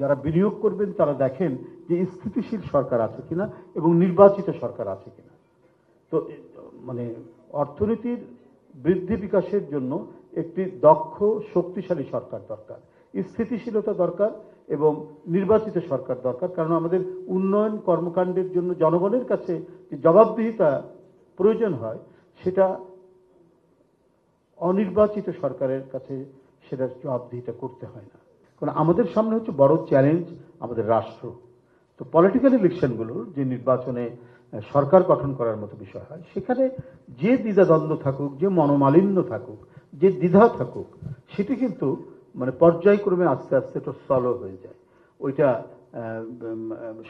যারা বিনিয়োগ করবেন তারা দেখেন যে স্থিতিশীল সরকার আছে কিনা এবং নির্বাচিত সরকার আছে কিনা। তো মানে অর্থনীতির বৃদ্ধি বিকাশের জন্য একটি দক্ষ শক্তিশালী সরকার দরকার, স্থিতিশীলতা দরকার এবং নির্বাচিত সরকার দরকার। কারণ আমাদের উন্নয়ন কর্মকাণ্ডের জন্য জনগণের কাছে যে জবাবদিহিতা প্রয়োজন হয়, সেটা অনির্বাচিত সরকারের কাছে সেটার জবাবদিহিতা করতে হয় না। কারণ আমাদের সামনে হচ্ছে বড় চ্যালেঞ্জ আমাদের রাষ্ট্র। তো পলিটিক্যাল ইলেকশনগুলো যে নির্বাচনে সরকার গঠন করার মতো বিষয় হয়, সেখানে যে দ্বিধাদ্বন্দ্ব থাকুক, যে মনোমালিন্য থাকুক, যে দ্বিধা থাকুক, সেটি কিন্তু মানে পর্যায়ক্রমে আস্তে আস্তে এটা সলভ হয়ে যায়, ওইটা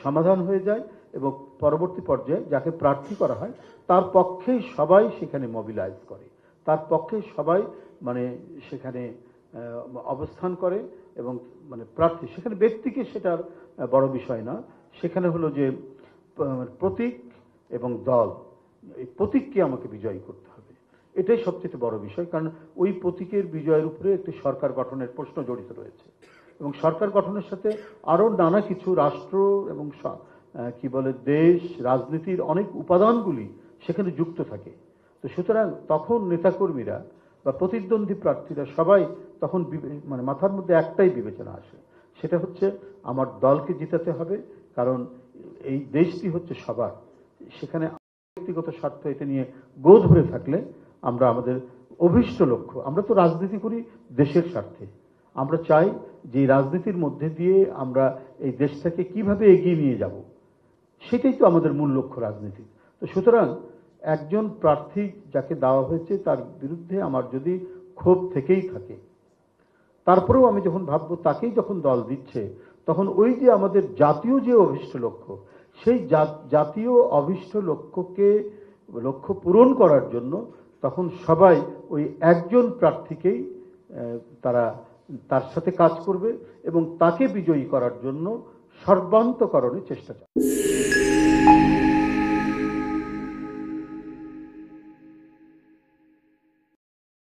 সমাধান হয়ে যায় এবং পরবর্তী পর্যায়ে যাকে প্রার্থী করা হয় তার পক্ষেই সবাই সেখানে মোবিলাইজ করে, তার পক্ষে সবাই মানে সেখানে অবস্থান করে এবং মানে প্রার্থী সেখানে ব্যক্তিকে সেটার বড় বিষয় না, সেখানে হলো যে প্রতীক এবং দল, এই প্রতীককে আমাকে বিজয়ী করতে হবে, এটাই সবচেয়ে বড় বিষয়। কারণ ওই প্রতীকের বিজয়ের উপরে একটি সরকার গঠনের প্রশ্ন জড়িত রয়েছে এবং সরকার গঠনের সাথে আরো নানা কিছু রাষ্ট্র এবং কি বলে দেশ রাজনীতির অনেক উপাদানগুলি সেখানে যুক্ত থাকে। তো সুতরাং তখন নেতাকর্মীরা বা প্রতিদ্বন্দ্বী প্রার্থীরা সবাই তখন মানে মাথার মধ্যে একটাই বিবেচনা আসে, সেটা হচ্ছে আমার দলকে জিতাতে হবে, কারণ এই দেশটি হচ্ছে সবার। সেখানে ব্যক্তিগত স্বার্থ এটা নিয়ে গো ধরে থাকলে আমরা আমাদের অভীষ্ট লক্ষ্য, আমরা তো রাজনীতি করি দেশের স্বার্থে, আমরা চাই যে রাজনীতির মধ্যে দিয়ে আমরা এই দেশটাকে কিভাবে এগিয়ে নিয়ে যাব, সেটাই তো আমাদের মূল লক্ষ্য রাজনীতি। তো সুতরাং একজন প্রার্থী যাকে দেওয়া হয়েছে তার বিরুদ্ধে আমার যদি ক্ষোভ থেকেই থাকে, তারপরেও আমি যখন ভাববো তাকেই যখন দল দিচ্ছে, তখন ওই যে আমাদের জাতীয় যে অভীষ্ট লক্ষ্য, সেই জাতীয় অভীষ্ট লক্ষ্য পূরণ করার জন্য তখন সবাই ওই একজন প্রার্থীকেই তার সাথে কাজ করবে এবং তাকে বিজয়ী করার জন্য সর্বান্তকরণে চেষ্টা চালাবে।